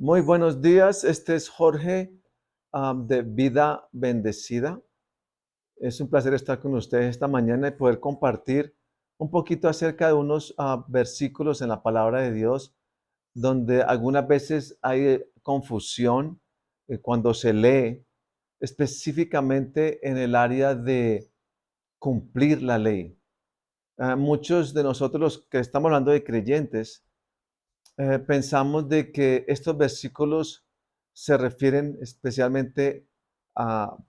Muy buenos días, este es Jorge de Vida Bendecida. Es un placer estar con ustedes esta mañana y poder compartir un poquito acerca de unos versículos en la palabra de Dios, donde algunas veces hay confusión cuando se lee, específicamente en el área de cumplir la ley. Muchos de nosotros los que estamos hablando de creyentes, pensamos de que estos versículos se refieren especialmente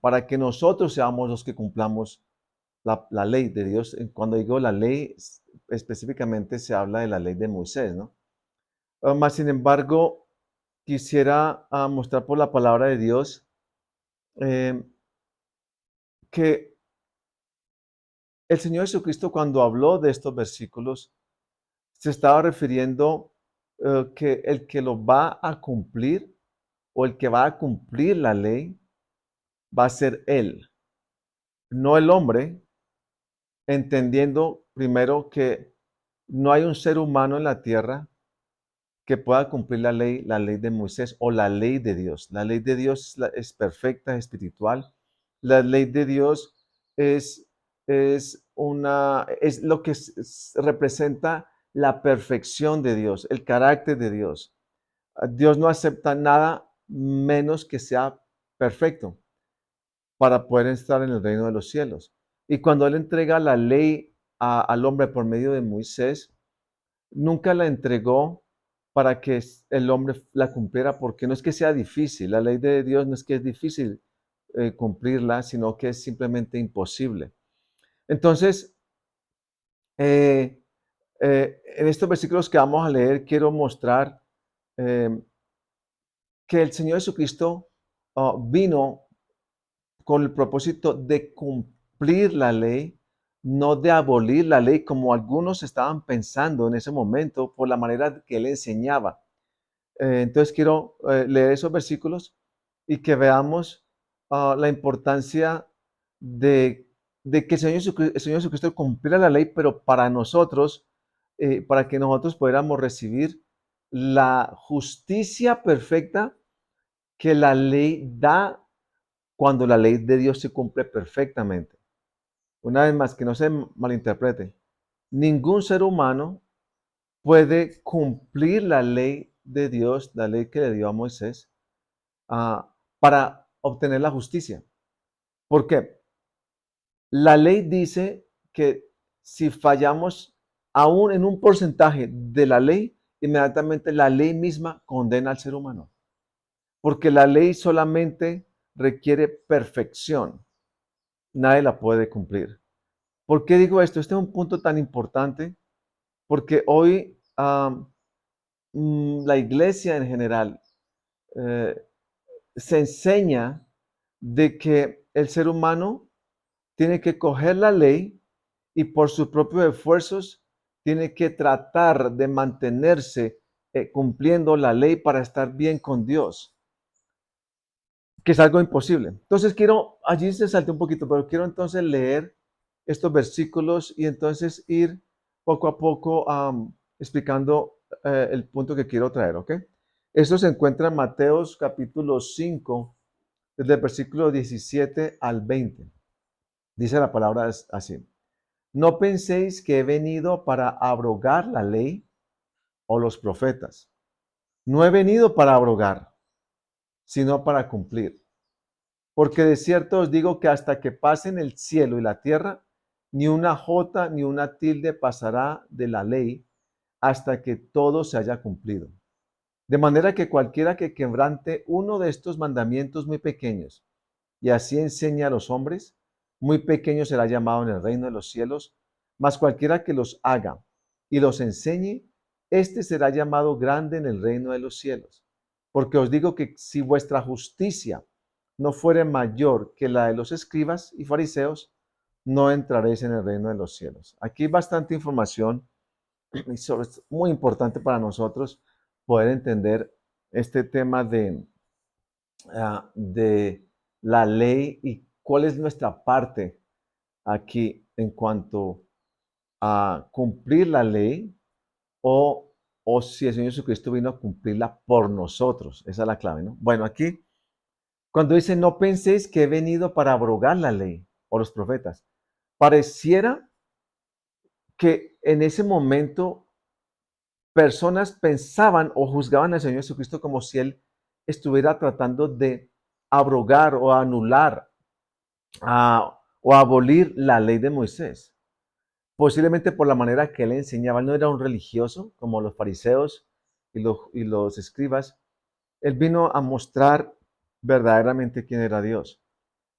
para que nosotros seamos los que cumplamos la ley de Dios. Cuando digo la ley, específicamente se habla de la ley de Moisés, ¿no? Mas, sin embargo, quisiera mostrar por la palabra de Dios eh, que el Señor Jesucristo, cuando habló de estos versículos, se estaba refiriendo que el que lo va a cumplir o el que va a cumplir la ley va a ser Él, no el hombre, entendiendo primero que no hay un ser humano en la tierra que pueda cumplir la ley de Moisés o la ley de Dios. La ley de Dios es perfecta, es espiritual. La ley de Dios es, es lo que representa la perfección de Dios, el carácter de Dios. Dios no acepta nada menos que sea perfecto para poder estar en el reino de los cielos. Y cuando Él entrega la ley al hombre por medio de Moisés, nunca la entregó para que el hombre la cumpliera, porque no es que sea difícil, la ley de Dios no es que es difícil cumplirla, sino que es simplemente imposible. Entonces, eh, en estos versículos que vamos a leer, quiero mostrar eh, que el Señor Jesucristo vino con el propósito de cumplir la ley, no de abolir la ley como algunos estaban pensando en ese momento por la manera que él enseñaba. Entonces quiero leer esos versículos y que veamos la importancia de, de que el Señor Jesucristo cumpliera la ley, pero para nosotros, para que nosotros pudiéramos recibir la justicia perfecta que la ley da cuando la ley de Dios se cumple perfectamente. Una vez más, que no se malinterprete. Ningún ser humano puede cumplir la ley de Dios, la ley que le dio a Moisés, para obtener la justicia. ¿Por qué? La ley dice que si fallamos aún en un porcentaje de la ley, inmediatamente la ley misma condena al ser humano. Porque la ley solamente requiere perfección. Nadie la puede cumplir. ¿Por qué digo esto? Este es un punto tan importante porque hoy la iglesia en general eh, se enseña de que el ser humano tiene que coger la ley y por sus propios esfuerzos tiene que tratar de mantenerse cumpliendo la ley para estar bien con Dios, que es algo imposible. Entonces allí se salté un poquito, pero quiero entonces leer estos versículos y entonces ir poco a poco explicando el punto que quiero traer, ¿ok? Esto se encuentra en Mateos capítulo 5, desde el versículo 17 al 20. Dice la palabra así: No penséis que he venido para abrogar la ley o los profetas. No he venido para abrogar, sino para cumplir. Porque de cierto os digo que hasta que pasen el cielo y la tierra, ni una jota ni una tilde pasará de la ley hasta que todo se haya cumplido. De manera que cualquiera que quebrante uno de estos mandamientos muy pequeños y así enseña a los hombres, muy pequeño será llamado en el reino de los cielos, mas cualquiera que los haga y los enseñe, éste será llamado grande en el reino de los cielos. Porque os digo que si vuestra justicia no fuere mayor que la de los escribas y fariseos, no entraréis en el reino de los cielos. Aquí hay bastante información y es muy importante para nosotros poder entender este tema de la ley y cuál es nuestra parte aquí en cuanto a cumplir la ley o, o si el Señor Jesucristo vino a cumplirla por nosotros. Esa es la clave, ¿no? Bueno, aquí, cuando dice, no penséis que he venido para abrogar la ley o los profetas, pareciera que en ese momento personas pensaban o juzgaban al Señor Jesucristo como si Él estuviera tratando de abrogar o anular o abolir la ley de Moisés. Posiblemente por la manera que Él enseñaba. Él no era un religioso como los fariseos y los escribas. Él vino a mostrar verdaderamente quién era Dios.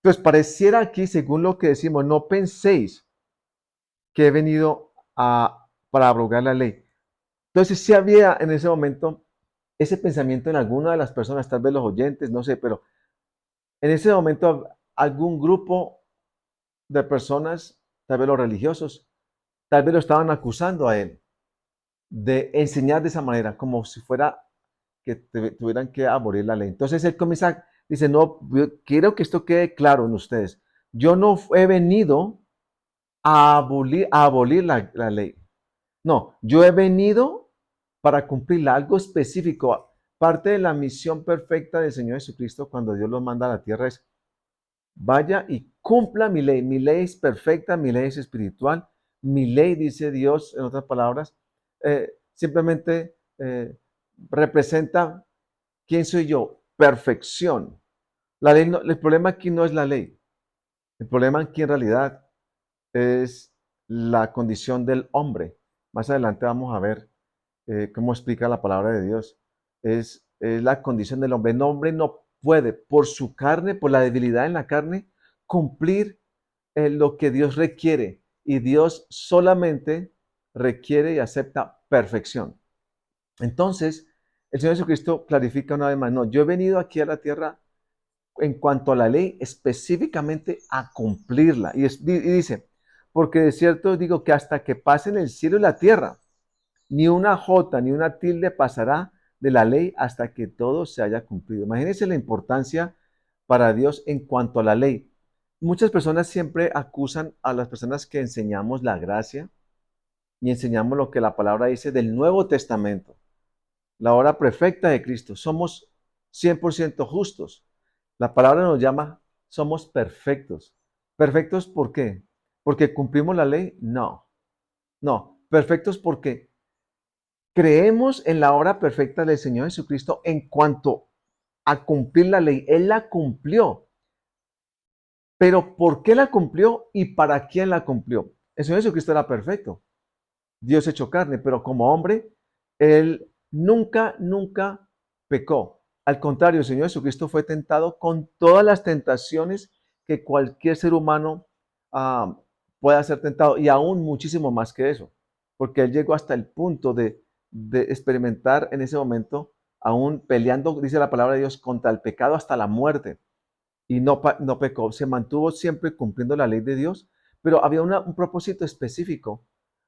Entonces, pareciera aquí, según lo que decimos, no penséis que he venido para abrogar la ley. Entonces, sí había en ese momento ese pensamiento en alguna de las personas, tal vez los oyentes, no sé, pero en ese momento algún grupo de personas, tal vez los religiosos, tal vez lo estaban acusando a él de enseñar de esa manera, como si fuera que tuvieran que abolir la ley. Entonces él comienza, dice, no, yo quiero que esto quede claro en ustedes. Yo no he venido a abolir la ley. No, yo he venido para cumplir algo específico. Parte de la misión perfecta del Señor Jesucristo cuando Dios lo manda a la tierra es, vaya y cumpla mi ley. Mi ley es perfecta, mi ley es espiritual. Mi ley, dice Dios, en otras palabras, simplemente representa quién soy yo, perfección. La ley el problema aquí no es la ley. El problema aquí en realidad es la condición del hombre. Más adelante vamos a ver cómo explica la palabra de Dios. Es la condición del hombre. El hombre no puede, por su carne, por la debilidad en la carne, cumplir lo que Dios requiere. Y Dios solamente requiere y acepta perfección. Entonces, el Señor Jesucristo clarifica una vez más, no, yo he venido aquí a la tierra en cuanto a la ley, específicamente a cumplirla. Y dice, porque de cierto os digo que hasta que pasen el cielo y la tierra, ni una jota ni una tilde pasará de la ley hasta que todo se haya cumplido. Imagínense la importancia para Dios en cuanto a la ley. Muchas personas siempre acusan a las personas que enseñamos la gracia y enseñamos lo que la palabra dice del Nuevo Testamento, la obra perfecta de Cristo. Somos 100% justos. La palabra nos llama, somos perfectos. ¿Perfectos por qué? ¿Porque cumplimos la ley? No, no. Perfectos porque creemos en la obra perfecta del Señor Jesucristo en cuanto a cumplir la ley. Él la cumplió. Pero ¿por qué la cumplió y para quién la cumplió? El Señor Jesucristo era perfecto. Dios hecho carne, pero como hombre, Él nunca, nunca pecó. Al contrario, el Señor Jesucristo fue tentado con todas las tentaciones que cualquier ser humano ah, pueda ser tentado, y aún muchísimo más que eso, porque Él llegó hasta el punto de experimentar en ese momento, aún peleando, dice la palabra de Dios, contra el pecado hasta la muerte, y no pecó, se mantuvo siempre cumpliendo la ley de Dios, pero había un propósito específico,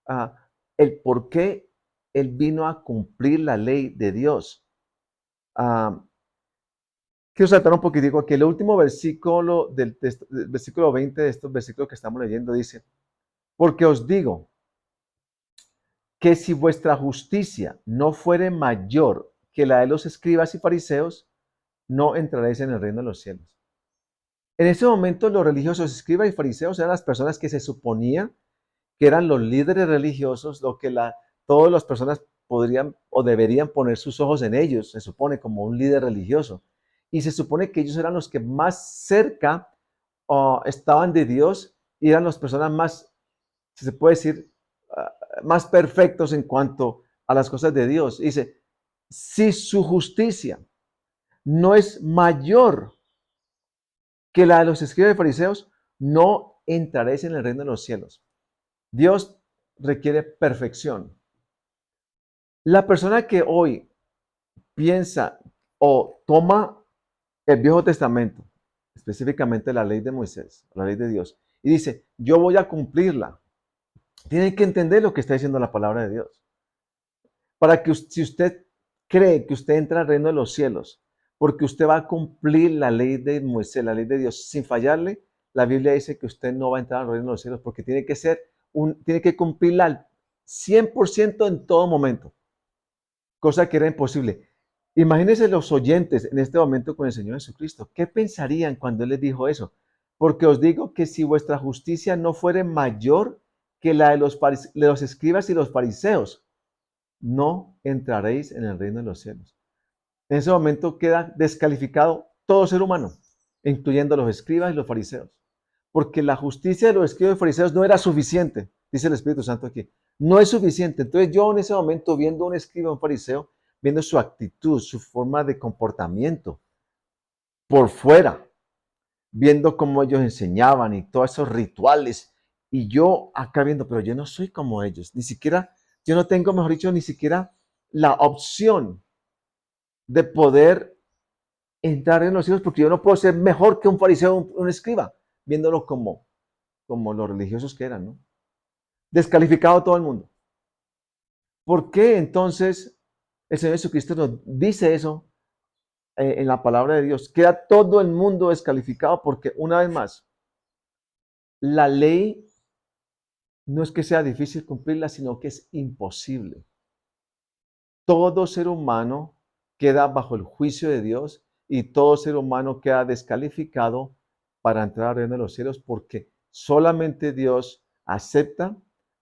ah, el por qué Él vino a cumplir la ley de Dios. Ah, quiero saltar un poquitico aquí. El último versículo del versículo 20 de estos versículos que estamos leyendo dice, porque os digo que si vuestra justicia no fuere mayor que la de los escribas y fariseos, no entraréis en el reino de los cielos. En ese momento los religiosos, escribas y fariseos eran las personas que se suponía que eran los líderes religiosos, lo que todas las personas podrían o deberían poner sus ojos en ellos, se supone, como un líder religioso. Y se supone que ellos eran los que más cerca estaban de Dios y eran las personas más, si se puede decir, más perfectos en cuanto a las cosas de Dios. Dice, si su justicia no es mayor que la de los escribas y fariseos, no entraréis en el reino de los cielos. Dios requiere perfección. La persona que hoy piensa o toma el Viejo Testamento, específicamente la ley de Moisés, la ley de Dios, y dice, yo voy a cumplirla, tiene que entender lo que está diciendo la palabra de Dios. Para que si usted cree que usted entra al reino de los cielos, porque usted va a cumplir la ley de Moisés, la ley de Dios, sin fallarle, la Biblia dice que usted no va a entrar al reino de los cielos, porque tiene que cumplirla al 100% en todo momento. cosa que era imposible. Imagínense los oyentes en este momento con el Señor Jesucristo. ¿Qué pensarían cuando Él les dijo eso? Porque os digo que si vuestra justicia no fuere mayor que la de los escribas y los fariseos, no entraréis en el reino de los cielos. En ese momento queda descalificado todo ser humano, incluyendo los escribas y los fariseos. Porque la justicia de los escribas y fariseos no era suficiente, dice el Espíritu Santo aquí. No es suficiente. Entonces yo en ese momento, viendo a un escriba o un fariseo, viendo su actitud, su forma de comportamiento por fuera, viendo cómo ellos enseñaban y todos esos rituales, y yo acá viendo, pero yo no soy como ellos, ni siquiera, yo no tengo, mejor dicho, ni siquiera la opción de poder entrar en los cielos, porque yo no puedo ser mejor que un fariseo o un escriba, viéndolo como los religiosos que eran, ¿no? Descalificado todo el mundo. ¿Por qué entonces el Señor Jesucristo nos dice eso en la palabra de Dios? Queda todo el mundo descalificado porque, una vez más, la ley no es que sea difícil cumplirla, sino que es imposible. Todo ser humano queda bajo el juicio de Dios y todo ser humano queda descalificado para entrar al reino de los cielos porque solamente Dios acepta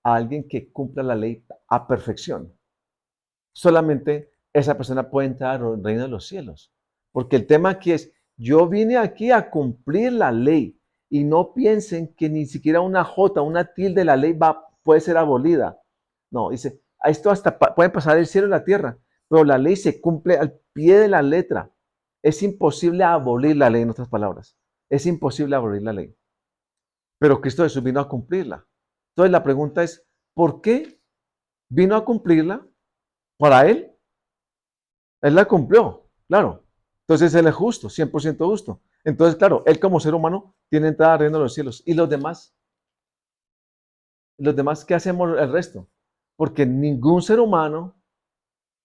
a alguien que cumpla la ley a perfección. Solamente esa persona puede entrar al reino de los cielos. Porque el tema aquí es, yo vine aquí a cumplir la ley y no piensen que ni siquiera una jota, una tilde de la ley puede ser abolida. No, dice, a esto hasta puede pasar el cielo y la tierra, pero la ley se cumple al pie de la letra. Es imposible abolir la ley, en otras palabras. Es imposible abolir la ley. Pero Cristo Jesús vino a cumplirla. Entonces la pregunta es, ¿por qué vino a cumplirla? Para Él. Él la cumplió, claro. Entonces Él es justo, 100% justo. Entonces, claro, Él como ser humano tiene entrada al reino de los cielos. ¿Y los demás? ¿Los demás qué hacemos el resto? Porque ningún ser humano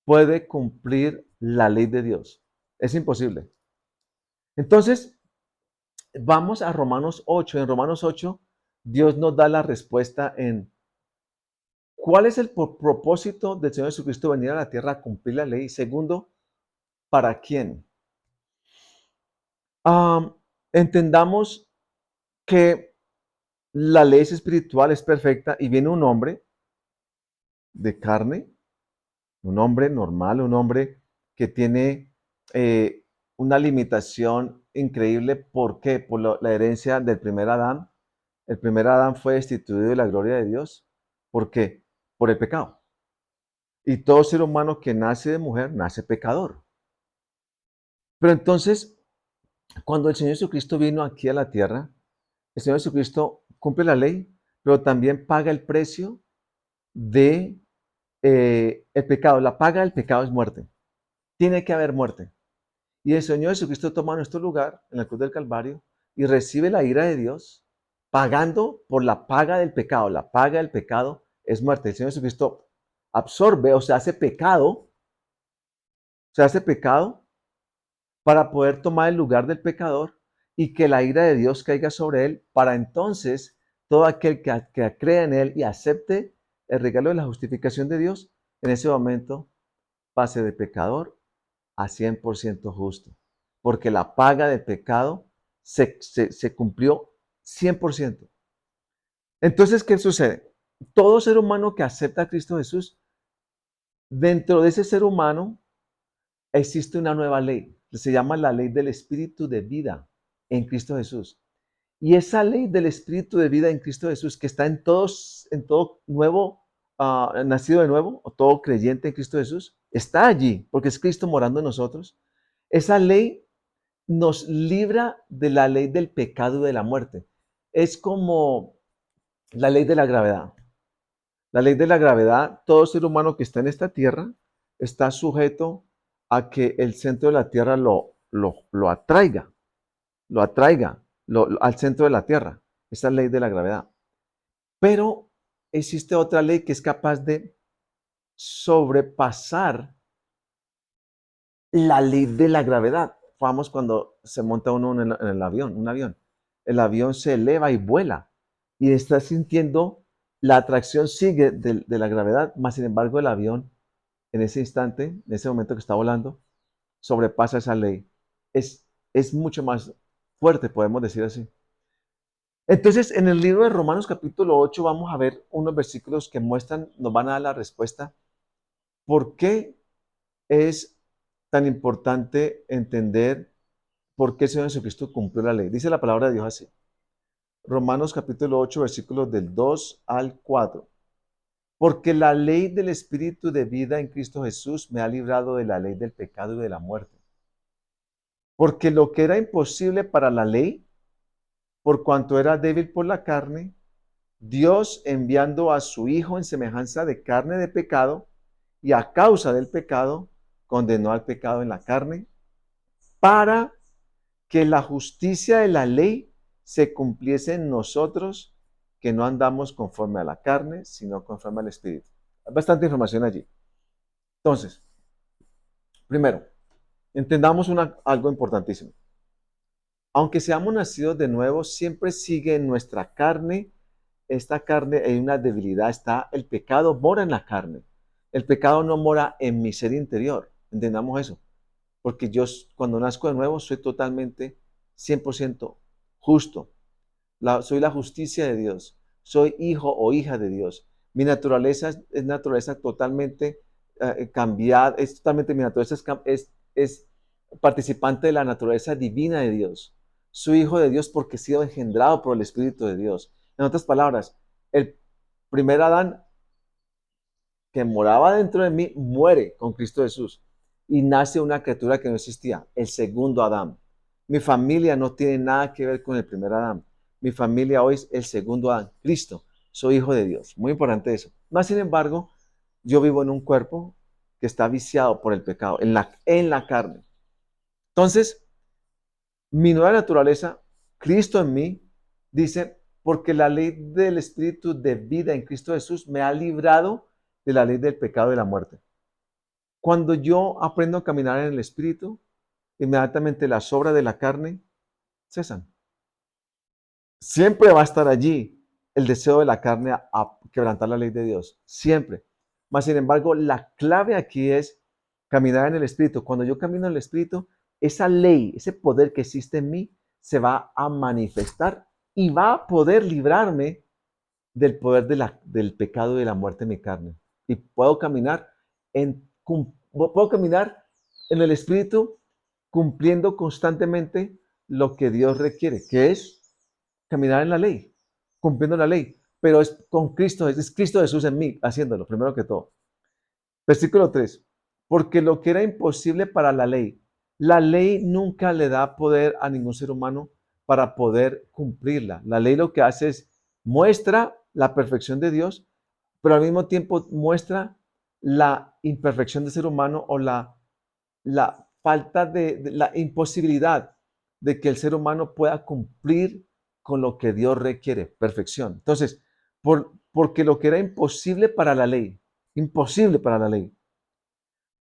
puede cumplir la ley de Dios. Es imposible. Entonces, vamos a Romanos 8. En Romanos 8, Dios nos da la respuesta en cuál es el propósito del Señor Jesucristo venir a la tierra a cumplir la ley. Segundo, ¿para quién? Entendamos que la ley es espiritual, es perfecta, y viene un hombre de carne, un hombre normal, un hombre que tiene una limitación increíble. ¿Por qué? Por la herencia del primer Adán. El primer Adán fue destituido de la gloria de Dios. ¿Por qué? Por el pecado. Y todo ser humano que nace de mujer nace pecador. Pero entonces, cuando el Señor Jesucristo vino aquí a la tierra, el Señor Jesucristo cumple la ley, pero también paga el precio de el pecado. La paga del pecado es muerte. Tiene que haber muerte. Y el Señor Jesucristo toma nuestro lugar en la cruz del Calvario y recibe la ira de Dios pagando por la paga del pecado. La paga del pecado es muerte. El Señor Jesucristo absorbe o se hace pecado para poder tomar el lugar del pecador y que la ira de Dios caiga sobre él, para entonces todo aquel que crea en él y acepte el regalo de la justificación de Dios, en ese momento pase de pecador a 100% justo, porque la paga del pecado se cumplió 100%. Entonces, ¿qué sucede? Todo ser humano que acepta a Cristo Jesús, dentro de ese ser humano existe una nueva ley, que se llama la ley del espíritu de vida en Cristo Jesús. Y esa ley del espíritu de vida en Cristo Jesús, que está en todo nuevo, nacido de nuevo, o todo creyente en Cristo Jesús, está allí, porque es Cristo morando en nosotros. Esa ley nos libra de la ley del pecado y de la muerte. Es como la ley de la gravedad. La ley de la gravedad, todo ser humano que está en esta tierra está sujeto a que el centro de la tierra lo atraiga, al centro de la tierra. Esa es la ley de la gravedad. Pero existe otra ley que es capaz de sobrepasar la ley de la gravedad. Vamos, cuando se monta uno en el avión, un avión. El avión se eleva y vuela y está sintiendo la atracción sigue de la gravedad, más sin embargo el avión en ese instante, en ese momento que está volando, sobrepasa esa ley. Es mucho más fuerte, podemos decir así. Entonces, en el libro de Romanos capítulo 8 vamos a ver unos versículos que muestran, nos van a dar la respuesta. ¿Por qué es tan importante entender por qué el Señor Jesucristo cumplió la ley? Dice la palabra de Dios así. Romanos capítulo 8, versículos del 2 al 4. Porque la ley del Espíritu de vida en Cristo Jesús me ha librado de la ley del pecado y de la muerte. Porque lo que era imposible para la ley, por cuanto era débil por la carne, Dios enviando a su Hijo en semejanza de carne de pecado, y a causa del pecado, condenó al pecado en la carne, para que la justicia de la ley se cumpliese en nosotros, que no andamos conforme a la carne, sino conforme al Espíritu. Hay bastante información allí. Entonces, primero, entendamos algo importantísimo. Aunque seamos nacidos de nuevo, siempre sigue en nuestra carne, esta carne hay una debilidad, está el pecado mora en la carne. El pecado no mora en mi ser interior. Entendamos eso. Porque yo cuando nazco de nuevo soy totalmente 100% justo. Soy la justicia de Dios. Soy hijo o hija de Dios. Mi naturaleza es naturaleza totalmente cambiada. Es totalmente mi naturaleza es participante de la naturaleza divina de Dios. Soy hijo de Dios porque he sido engendrado por el Espíritu de Dios. En otras palabras, el primer Adán que moraba dentro de mí muere con Cristo Jesús y nace una criatura que no existía, el segundo Adán. Mi familia no tiene nada que ver con el primer Adán. Mi familia hoy es el segundo Adán, Cristo. Soy hijo de Dios. Muy importante eso. Más sin embargo, yo vivo en un cuerpo que está viciado por el pecado, en la carne. Entonces, mi nueva naturaleza, Cristo en mí, dice, porque la ley del Espíritu de vida en Cristo Jesús me ha librado de la ley del pecado y de la muerte. Cuando yo aprendo a caminar en el Espíritu, inmediatamente las obras de la carne cesan. Siempre va a estar allí el deseo de la carne a quebrantar la ley de Dios. Siempre. Mas, sin embargo, la clave aquí es caminar en el Espíritu. Cuando yo camino en el Espíritu, esa ley, ese poder que existe en mí, se va a manifestar y va a poder librarme del poder del pecado y de la muerte en mi carne. Y puedo caminar en el Espíritu cumpliendo constantemente lo que Dios requiere, que es caminar en la ley, cumpliendo la ley. Pero es con Cristo, es Cristo Jesús en mí haciéndolo, primero que todo. Versículo 3. Porque lo que era imposible para la ley nunca le da poder a ningún ser humano para poder cumplirla. La ley lo que hace es muestra la perfección de Dios, pero al mismo tiempo muestra la imperfección del ser humano o la falta de la imposibilidad de que el ser humano pueda cumplir con lo que Dios requiere, perfección. Entonces, porque lo que era imposible para la ley,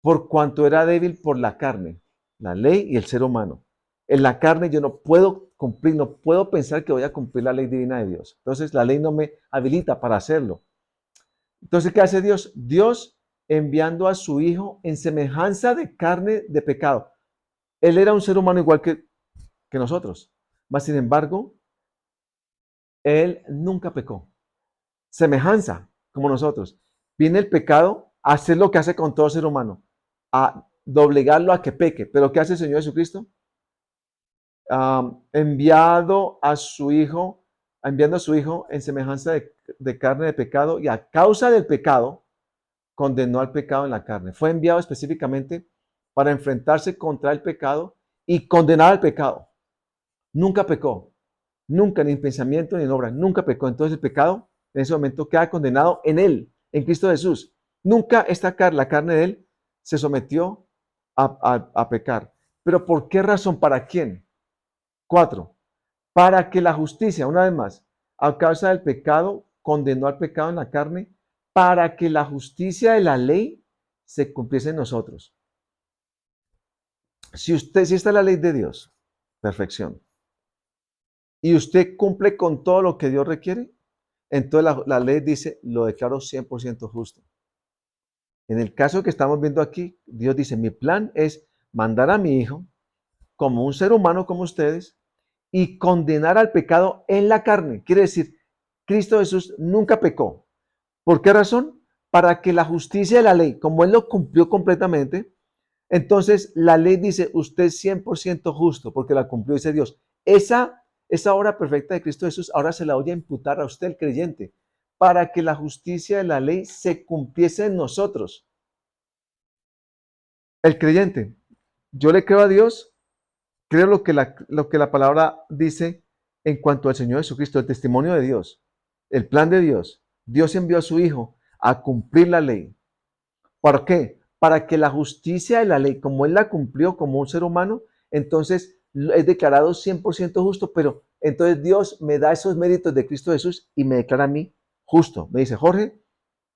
por cuanto era débil por la carne, la ley y el ser humano. En la carne yo no puedo cumplir, no puedo pensar que voy a cumplir la ley divina de Dios. Entonces la ley no me habilita para hacerlo. Entonces, ¿qué hace Dios? Dios enviando a su Hijo en semejanza de carne de pecado. Él era un ser humano igual que nosotros. Mas, sin embargo, Él nunca pecó. Semejanza, como nosotros. Viene el pecado a hacer lo que hace con todo ser humano, a doblegarlo a que peque. Pero ¿qué hace el Señor Jesucristo? Enviando a su Hijo, enviando a su Hijo en semejanza de carne de pecado y a causa del pecado, condenó al pecado en la carne. Fue enviado específicamente para enfrentarse contra el pecado y condenar al pecado. Nunca pecó, nunca, ni en pensamiento ni en obra, nunca pecó. Entonces el pecado en ese momento queda condenado en él, en Cristo Jesús. Nunca la carne de él se sometió a pecar. ¿Pero por qué razón? ¿Para quién? 4. Para que la justicia, una vez más, a causa del pecado, condenó al pecado en la carne, para que la justicia de la ley se cumpliese en nosotros. Si está la ley de Dios, perfección, y usted cumple con todo lo que Dios requiere, entonces la ley dice, lo declaro 100% justo. En el caso que estamos viendo aquí, Dios dice, mi plan es mandar a mi hijo como un ser humano como ustedes y condenar al pecado en la carne. Quiere decir, Cristo Jesús nunca pecó. ¿Por qué razón? Para que la justicia de la ley, como Él lo cumplió completamente, entonces la ley dice, usted es 100% justo porque la cumplió, dice Dios. Esa obra perfecta de Cristo Jesús ahora se la voy a imputar a usted, el creyente, para que la justicia de la ley se cumpliese en nosotros. El creyente, yo le creo a Dios, creo lo que la palabra dice en cuanto al Señor Jesucristo, el testimonio de Dios, el plan de Dios. Dios envió a su Hijo a cumplir la ley. ¿Por qué? Para que la justicia de la ley, como Él la cumplió como un ser humano, entonces es declarado 100% justo, pero entonces Dios me da esos méritos de Cristo Jesús y me declara a mí justo. Me dice, Jorge,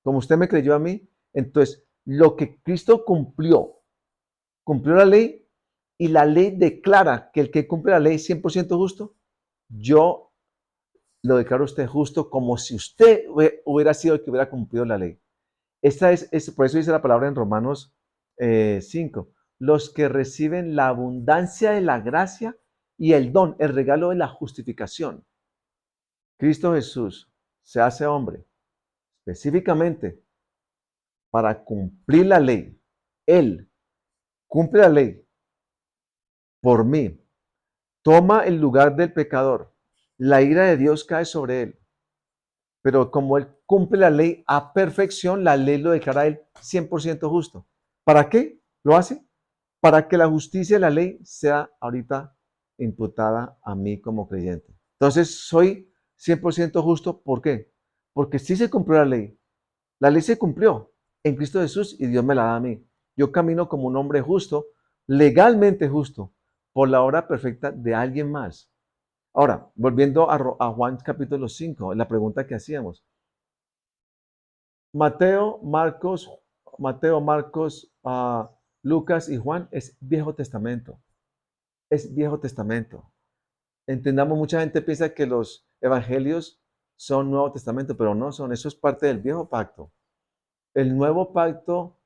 como usted me creyó a mí, entonces lo que Cristo cumplió la ley y la ley declara que el que cumple la ley es 100% justo, yo lo declaro a usted justo como si usted hubiera sido el que hubiera cumplido la ley. Por eso dice la palabra en Romanos 5, los que reciben la abundancia de la gracia y el don, el regalo de la justificación. Cristo Jesús se hace hombre específicamente para cumplir la ley. Él cumple la ley por mí, toma el lugar del pecador. La ira de Dios cae sobre él. Pero como él cumple la ley a perfección, la ley lo declara a él 100% justo. ¿Para qué lo hace? Para que la justicia de la ley sea ahorita imputada a mí como creyente. Entonces, soy 100% justo. ¿Por qué? Porque sí se cumplió la ley. La ley se cumplió en Cristo Jesús y Dios me la da a mí. Yo camino como un hombre justo, legalmente justo, por la obra perfecta de alguien más. Ahora, volviendo a Juan capítulo 5, la pregunta que hacíamos. Mateo, Marcos, Lucas y Juan es Viejo Testamento. Es Viejo Testamento. Entendamos, mucha gente piensa que los evangelios son Nuevo Testamento, pero no son. Eso es parte del Viejo Pacto. El Nuevo Pacto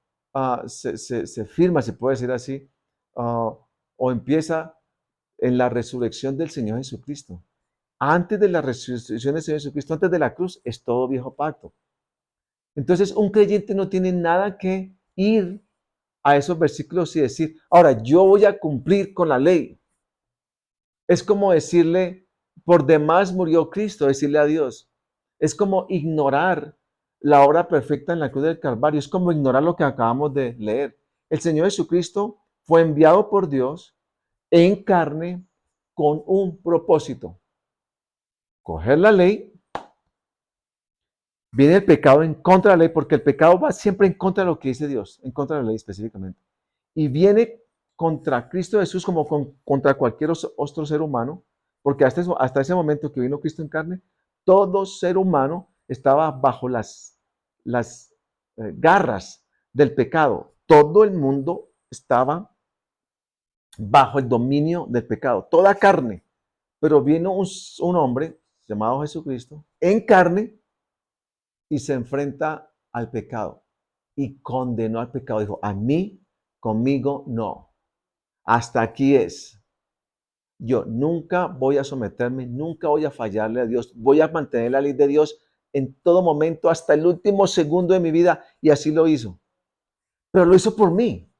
se firma, se puede decir así, o empieza en la resurrección del Señor Jesucristo. Antes de la resurrección del Señor Jesucristo, antes de la cruz, es todo Viejo Pacto. Entonces, un creyente no tiene nada que ir a esos versículos y decir, ahora yo voy a cumplir con la ley. Es como decirle, por demás murió Cristo, decirle a Dios. Es como ignorar la obra perfecta en la cruz del Calvario. Es como ignorar lo que acabamos de leer. El Señor Jesucristo fue enviado por Dios en carne con un propósito. Coger la ley. Viene el pecado en contra de la ley, porque el pecado va siempre en contra de lo que dice Dios, en contra de la ley específicamente. Y viene contra Cristo Jesús como contra cualquier otro ser humano, porque hasta ese momento que vino Cristo en carne, todo ser humano estaba bajo las garras del pecado. Todo el mundo estaba bajo el dominio del pecado, toda carne. Pero vino un hombre llamado Jesucristo en carne y se enfrenta al pecado y condenó al pecado. Dijo, a mí, conmigo no. Hasta aquí es. Yo nunca voy a someterme, nunca voy a fallarle a Dios. Voy a mantener la ley de Dios en todo momento, hasta el último segundo de mi vida. Y así lo hizo. Pero lo hizo por mí.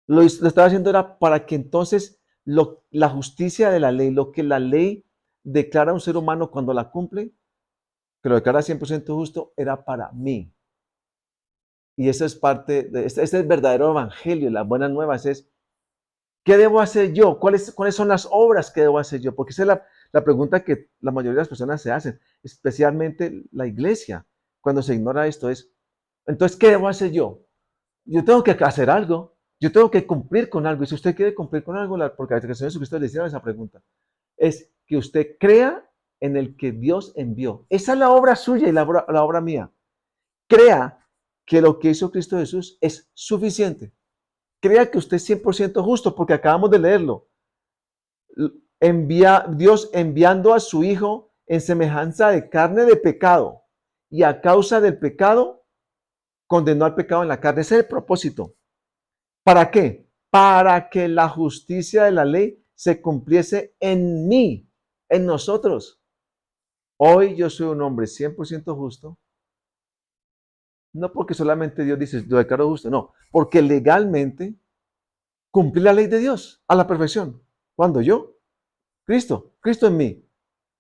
Lo estaba haciendo era para que entonces la justicia de la ley, lo que la ley declara a un ser humano cuando la cumple, que lo declara 100% justo, era para mí. Y eso es parte de este es el verdadero evangelio, las buenas nuevas es, ¿qué debo hacer yo? ¿Cuáles son las obras que debo hacer yo? Porque esa es la pregunta que la mayoría de las personas se hacen, especialmente la iglesia, cuando se ignora esto es, entonces, ¿qué debo hacer yo? Yo tengo que hacer algo, yo tengo que cumplir con algo. Y si usted quiere cumplir con algo, porque el Señor Jesucristo le hicieron esa pregunta, es que usted crea en el que Dios envió. Esa es la obra suya y la obra mía. Crea que lo que hizo Cristo Jesús es suficiente. Crea que usted es 100% justo porque acabamos de leerlo. Dios enviando a su Hijo en semejanza de carne de pecado y a causa del pecado condenó al pecado en la carne. Ese es el propósito. ¿Para qué? Para que la justicia de la ley se cumpliese en mí, en nosotros. Hoy yo soy un hombre 100% justo, no porque solamente Dios dice, lo declaro justo, no, porque legalmente cumplí la ley de Dios a la perfección. ¿Cuándo yo? Cristo en mí.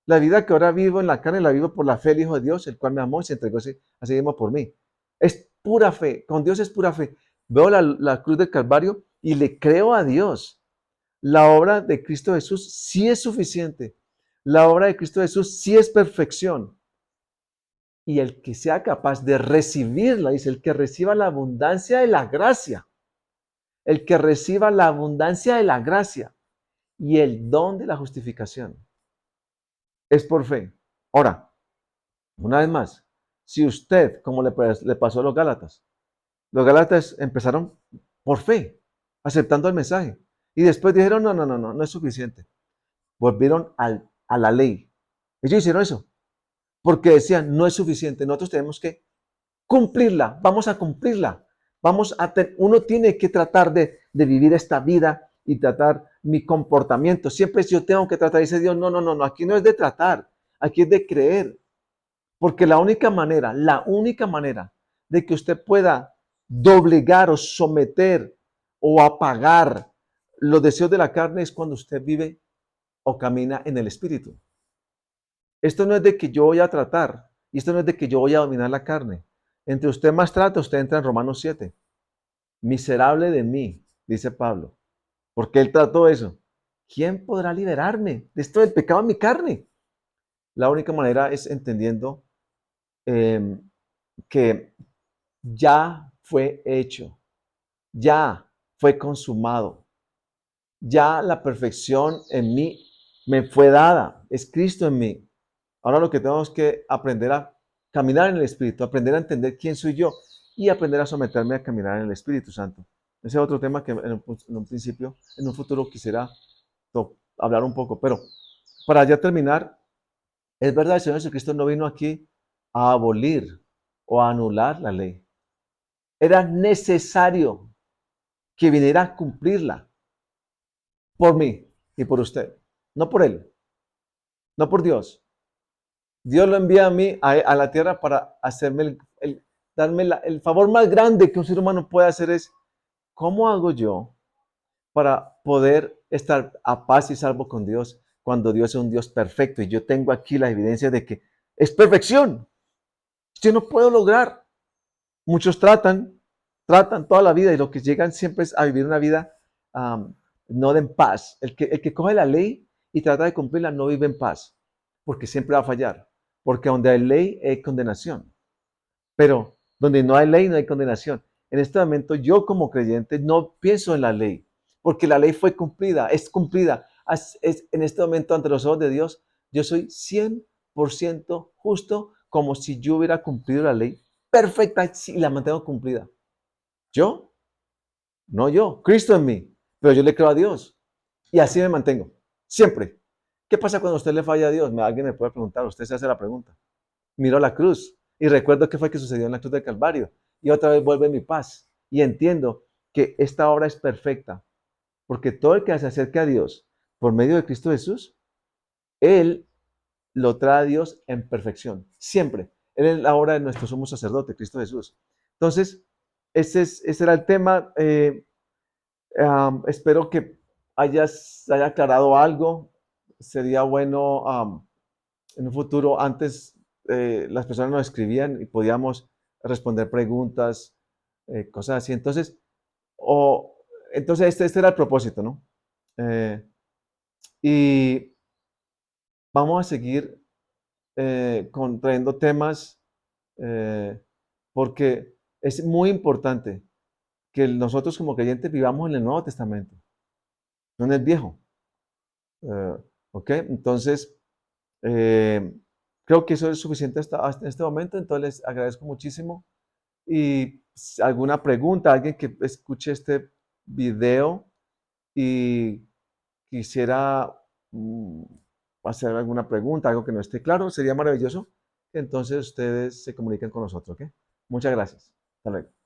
La vida que ahora vivo en la carne la vivo por la fe del Hijo de Dios, el cual me amó y se entregó así mismo por mí. Es pura fe, con Dios es pura fe. Veo la cruz del Calvario y le creo a Dios. La obra de Cristo Jesús sí es suficiente. La obra de Cristo Jesús sí es perfección. Y el que sea capaz de recibirla, dice, el que reciba la abundancia de la gracia, el que reciba la abundancia de la gracia y el don de la justificación, es por fe. Ahora, una vez más, si usted, como le pasó a los Gálatas empezaron por fe, aceptando el mensaje, y después dijeron, no, no, no, no, no es suficiente. Volvieron a la ley. Ellos hicieron eso, porque decían, no es suficiente, nosotros tenemos que cumplirla, vamos a cumplirla. Uno tiene que tratar de vivir esta vida y tratar mi comportamiento. Siempre yo tengo que tratar, dice Dios, no, no, no, no, aquí no es de tratar, aquí es de creer. Porque la única manera de que usted pueda doblegar o someter o apagar los deseos de la carne es cuando usted vive o camina en el Espíritu. Esto no es de que yo voy a tratar, y esto no es de que yo voy a dominar la carne. Entre usted más trata, usted entra en Romanos 7. Miserable de mí, dice Pablo, porque él trató eso. ¿Quién podrá liberarme de esto del pecado en mi carne? La única manera es entendiendo eh, que ya fue hecho, ya fue consumado, ya la perfección en mí me fue dada, es Cristo en mí. Ahora lo que tenemos que aprender a caminar en el Espíritu, aprender a entender quién soy yo y aprender a someterme a caminar en el Espíritu Santo. Ese es otro tema que en un principio, en un futuro quisiera hablar un poco, pero para ya terminar, es verdad, el Señor Jesucristo no vino aquí a abolir o a anular la ley. Era necesario que viniera a cumplirla por mí y por usted, no por Él, no por Dios. Dios lo envía a mí, a la tierra, para hacerme darme el favor más grande que un ser humano puede hacer es, ¿cómo hago yo para poder estar a paz y salvo con Dios cuando Dios es un Dios perfecto? Y yo tengo aquí la evidencia de que es perfección. Yo no puedo lograr. Muchos tratan toda la vida y lo que llegan siempre es a vivir una vida no de en paz. El que coge la ley y trata de cumplirla no vive en paz, porque siempre va a fallar. Porque donde hay ley hay condenación. Pero donde no hay ley no hay condenación. En este momento yo como creyente no pienso en la ley, porque la ley fue cumplida, es cumplida. En este momento ante los ojos de Dios, yo soy 100% justo como si yo hubiera cumplido la ley perfecta y la mantengo cumplida. ¿Yo? No yo, Cristo en mí, pero yo le creo a Dios y así me mantengo, siempre. ¿Qué pasa cuando usted le falla a Dios? Alguien me puede preguntar, usted se hace la pregunta. Miro la cruz y recuerdo qué fue que sucedió en la cruz del Calvario y otra vez vuelve mi paz y entiendo que esta obra es perfecta porque todo el que se acerca a Dios por medio de Cristo Jesús, Él lo trae a Dios en perfección, siempre. Él es la obra de nuestro sumo sacerdote, Cristo Jesús. Entonces, ese era el tema. Espero que haya aclarado algo. Sería bueno en un futuro, antes las personas nos escribían y podíamos responder preguntas, cosas así. Entonces este era el propósito, ¿no? Eh, y vamos a seguir trayendo temas porque es muy importante que nosotros como creyentes vivamos en el Nuevo Testamento, no en el Viejo. ¿Ok? Entonces, creo que eso es suficiente hasta este momento, entonces les agradezco muchísimo. Y alguna pregunta, alguien que escuche este video y quisiera hacer alguna pregunta, algo que no esté claro, sería maravilloso que entonces ustedes se comuniquen con nosotros, ¿ok? Muchas gracias. Hasta luego.